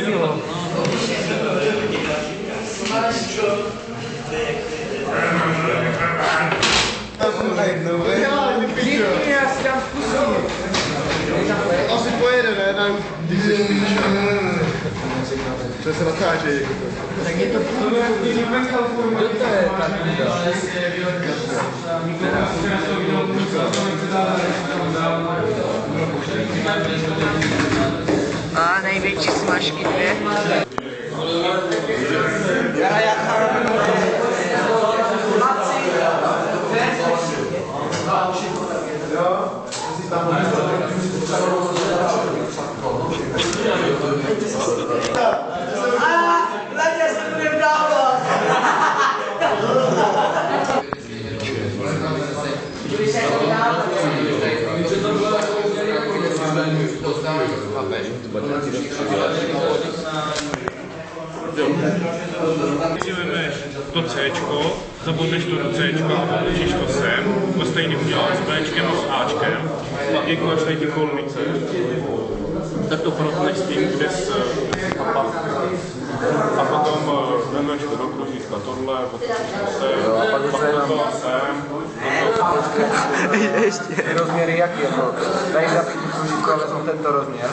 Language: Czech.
Jo. Já si dám zkusit. Asi pojede, ne? Tam, když jsi píče. To se natáže jako to. Tak je to kdo to je ta kunda? A největší smažky dvě. Si vezmeš to C, zabodneš to do C, otočíš to sem, to stejný uděláš s Bčkem a s Ačkem, a jak máš tady ty kolnice, tak to protneš s tím, kde jsi a potom vezmeš to do kružítka tohle, otočíš to sem, pak to toho sem, Ještě. Rozměry jaký je to? Tady zapít kružítko a vezmu tento rozměr.